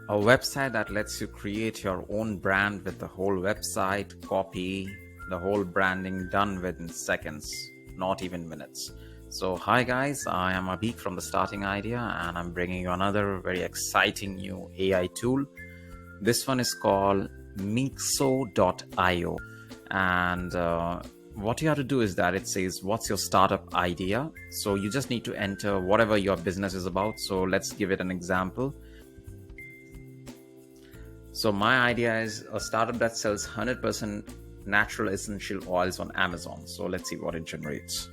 A website that lets you create your own brand with the whole website, copy, the whole branding done within seconds, not even minutes. So, hi guys, I am Abik from the Starting Idea, and I'm bringing you another very exciting new AI tool. This one is called Mixo.io, and what you have to do is that it says, what's your startup idea? So, you just need to enter whatever your business is about. So, let's give it an example. So my idea is a startup that sells 100% natural essential oils on Amazon. So let's see what it generates.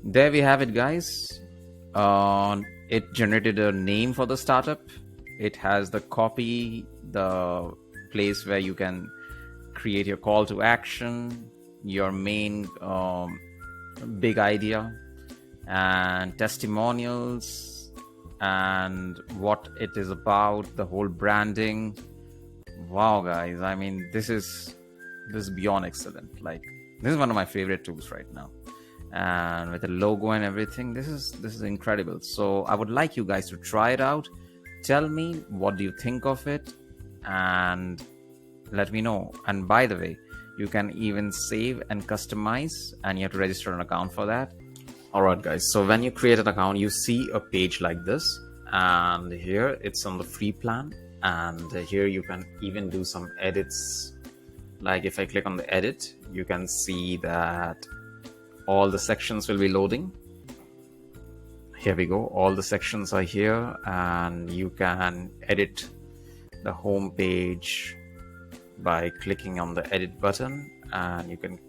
There we have it, guys. It generated a name for the startup. It has the copy, the place where you can create your call to action, your main big idea, and testimonials, and what it is about, the whole branding. Wow, guys! I mean, this is beyond excellent. Like, this is one of my favorite tools right now, and with the logo and everything, this is incredible. So I would like you guys to try it out. Tell me what do you think of it, and let me know. And by the way, you can even save and customize, and you have to register an account for that. All right, guys, so when you create an account, you see a page like this, and here it's on the free plan, and here you can even do some edits. Like if I click on the edit, you can see that all the sections will be loading. Here we go, all the sections are here, and you can edit the home page by clicking on the edit button, and you can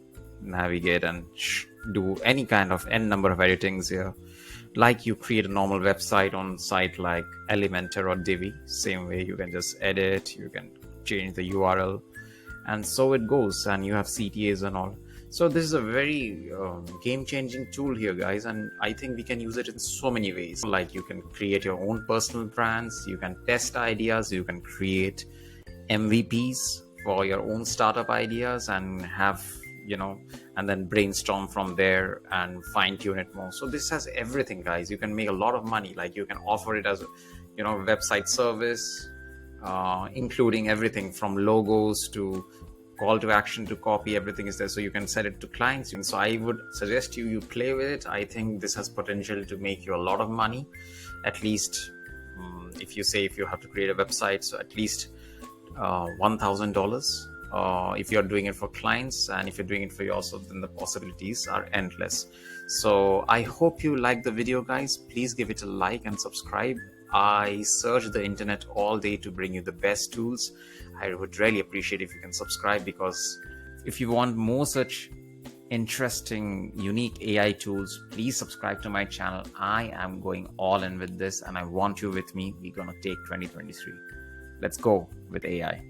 navigate and do any kind of n number of editings here. Like you create a normal website on site like Elementor or Divi, same way you can just edit, you can change the URL, and so it goes, and you have CTAs and all. So this is a very game-changing tool here, guys, and I think we can use it in so many ways. Like you can create your own personal brands, you can test ideas, you can create MVPs for your own startup ideas, and have, and then brainstorm from there and fine-tune it more. So this has everything, guys. You can make a lot of money. Like you can offer it as a website service, including everything from logos to call to action to copy. Everything is there, so you can set it to clients. So I would suggest you play with it. I think this has potential to make you a lot of money. At least if you have to create a website, so at least $1,000 if you're doing it for clients, and if you're doing it for yourself, then the possibilities are endless. So I hope you like the video, guys. Please give it a like and subscribe. I search the internet all day to bring you the best tools. I would really appreciate if you can subscribe, because if you want more such interesting, unique AI tools, please subscribe to my channel. I am going all in with this, and I want you with me. We're gonna take 2023. Let's go with AI.